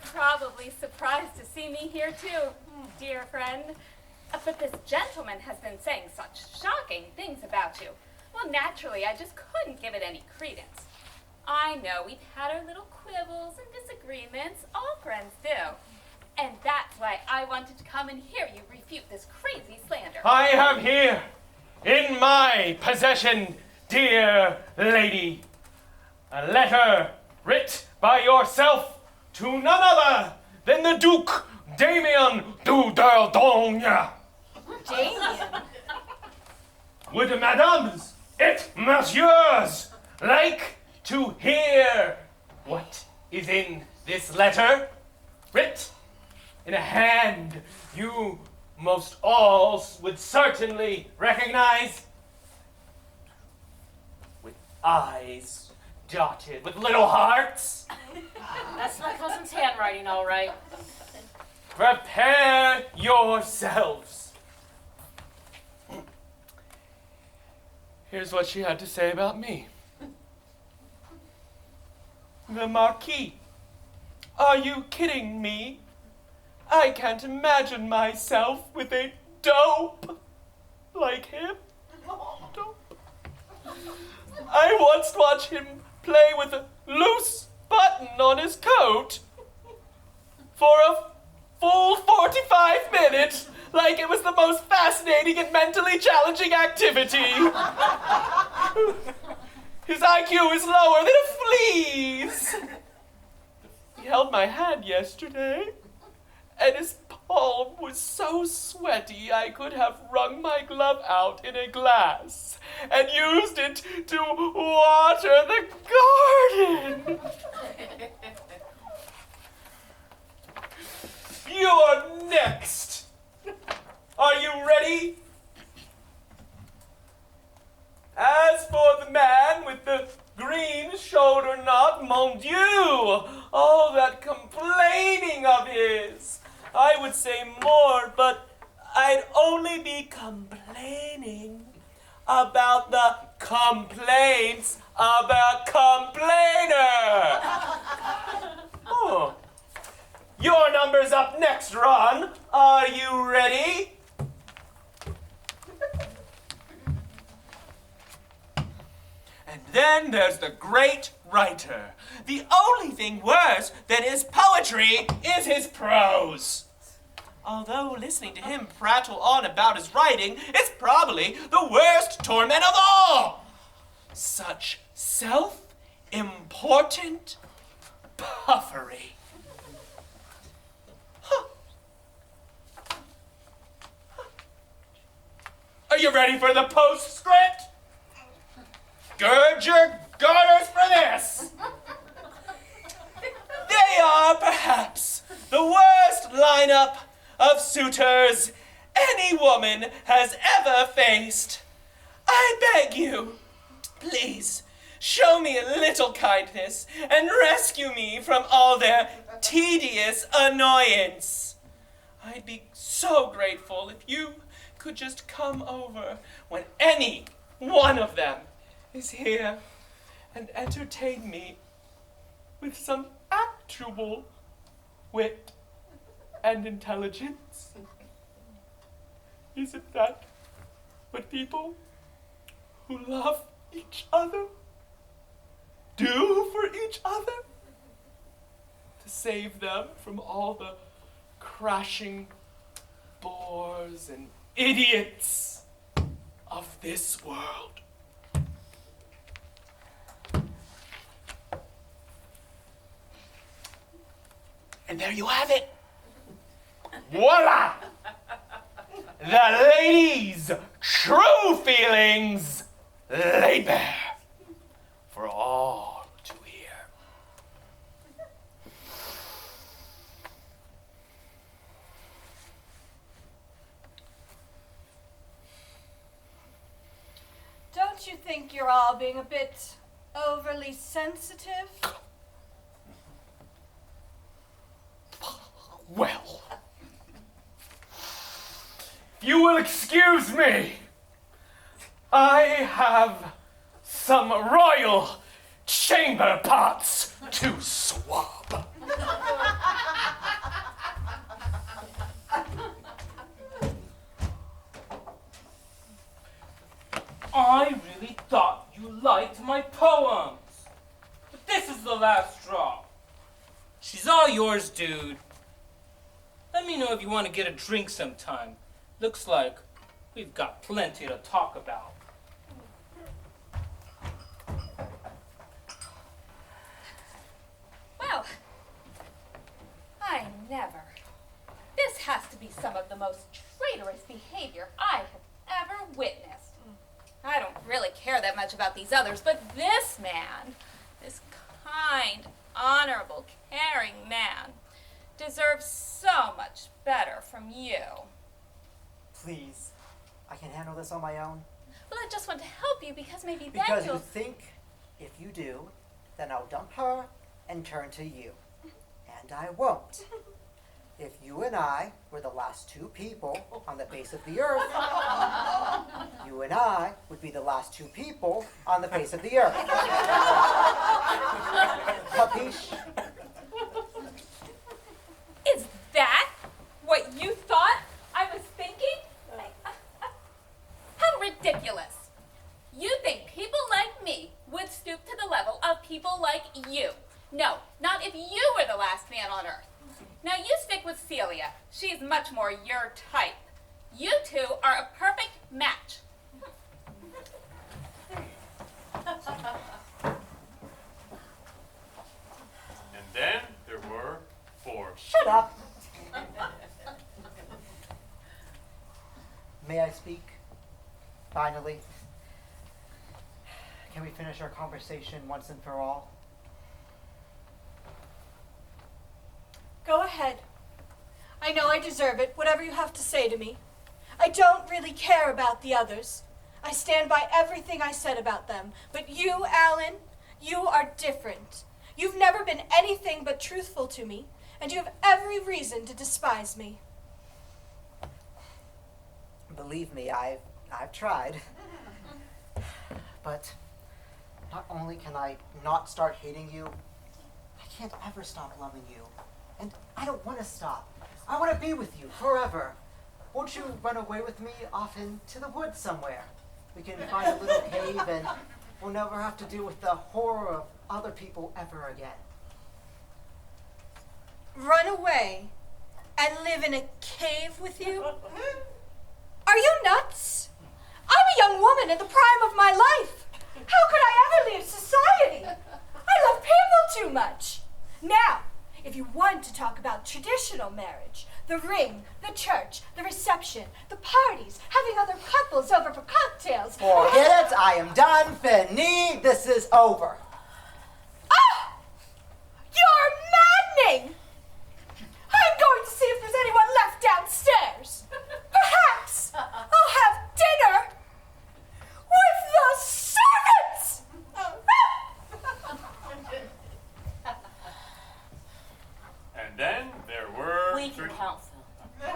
probably surprised to see me here too, dear friend. But this gentleman has been saying such shocking things about you. Well, naturally, I just couldn't give it any credence. I know we've had our little quibbles and disagreements. All friends do. And that's why I wanted to come and hear you refute this crazy slander. I have here, in my possession, dear lady, a letter writ by yourself to none other than the Duke Damien du Dordogne. Damien? Would mesdames et messieurs like to hear what is in this letter? Writ in a hand you most all would certainly recognize, with eyes dotted with little hearts. That's my cousin's handwriting, all right. Prepare yourselves. Here's what she had to say about me. The Marquis. Are you kidding me? I can't imagine myself with a dope like him. Dope. I once watched him play with a loose button on his coat for a full 45 minutes, like it was the most fascinating and mentally challenging activity. His IQ is lower than a flea's. He held my hand yesterday, and his palm was so sweaty I could have wrung my glove out in a glass and used it to water the garden. You're next. Are you ready? As for the man with the green shoulder knot, mon Dieu, all that complaining of his. I would say more, but I'd only be complaining about the complaints of a complainer. Oh. Your number's up next, Ron. Are you ready? And then there's the great writer. The only thing worse than his poetry is his prose. Although listening to him prattle on about his writing is probably the worst torment of all. Such self-important puffery. Are you ready for the postscript? Gird your garters for this. They are perhaps the worst lineup of suitors any woman has ever faced. I beg you, please, show me a little kindness and rescue me from all their tedious annoyance. I'd be so grateful if you could just come over when any one of them is here and entertain me with some actual wit and intelligence. Isn't that what people who love each other do for each other? To save them from all the crashing bores and idiots of this world. And there you have it. Voila! The lady's true feelings laid bare for all to hear. Don't you think you're all being a bit overly sensitive? Well, if you will excuse me, I have some royal chamber pots to swab. yours, dude. Let me know if you want to get a drink sometime. Looks like we've got plenty to talk about. Well, I never. This has to be some of the most traitorous behavior I have ever witnessed. I don't really care that much about these others, but this man, this kind, honorable, caring man, deserves so much better from you. Please, I can handle this on my own. Well, I just want to help you because maybe then Because you'll... you think if you do, then I'll dump her and turn to you. And I won't. If you and I were the last two people on the face of the earth, you and I would be the last two people on the face of the earth. Capiche? Is that what you thought I was thinking? How ridiculous. You think people like me would stoop to the level of people like you. No, not if you were the last man on earth. Now you stick with Celia. She's much more your type. You two are a perfect match. And then there were 4. Shut up! May I speak? Finally. Can we finish our conversation once and for all? Go ahead. I know I deserve it, whatever you have to say to me. I don't really care about the others. I stand by everything I said about them. But you, Alan, you are different. You've never been anything but truthful to me, and you have every reason to despise me. Believe me, I've tried. But not only can I not start hating you, I can't ever stop loving you. And I don't want to stop. I want to be with you forever. Won't you run away with me off into the woods somewhere? We can find a little cave and we'll never have to deal with the horror of other people ever again. Run away and live in a cave with you? Are you nuts? I'm a young woman in the prime of my life. How could I ever leave society? I love people too much. Now, if you want to talk about traditional marriage, the ring, the church, the reception, the parties, having other couples over for cocktails. Forget it, I am done, Fini, this is over. Ah! You're maddening! I'm going to see if there's anyone left downstairs. Perhaps I'll have dinner with the servants! And then there were... We can count, Phil.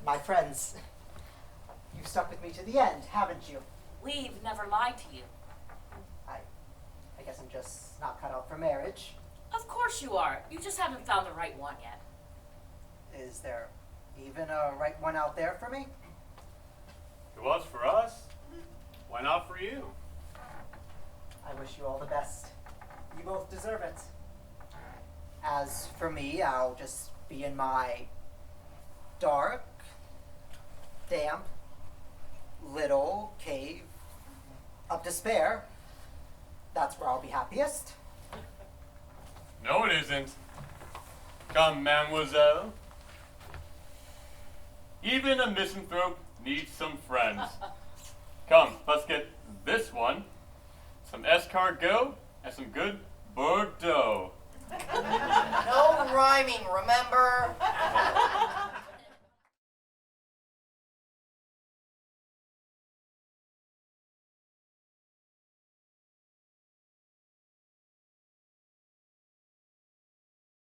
My friends, you've stuck with me to the end, haven't you? We've never lied to you. I guess I'm just not cut out for marriage. Of course you are. You just haven't found the right one yet. Is there even a right one out there for me? It was for us. Why not for you? I wish you all the best. You both deserve it. As for me, I'll just be in my dark, damp, little cave of despair. That's where I'll be happiest. No, it isn't. Come, mademoiselle. Even a misanthrope needs some friends. Come, let's get this one. Some escargot and some good Bordeaux. No rhyming, remember?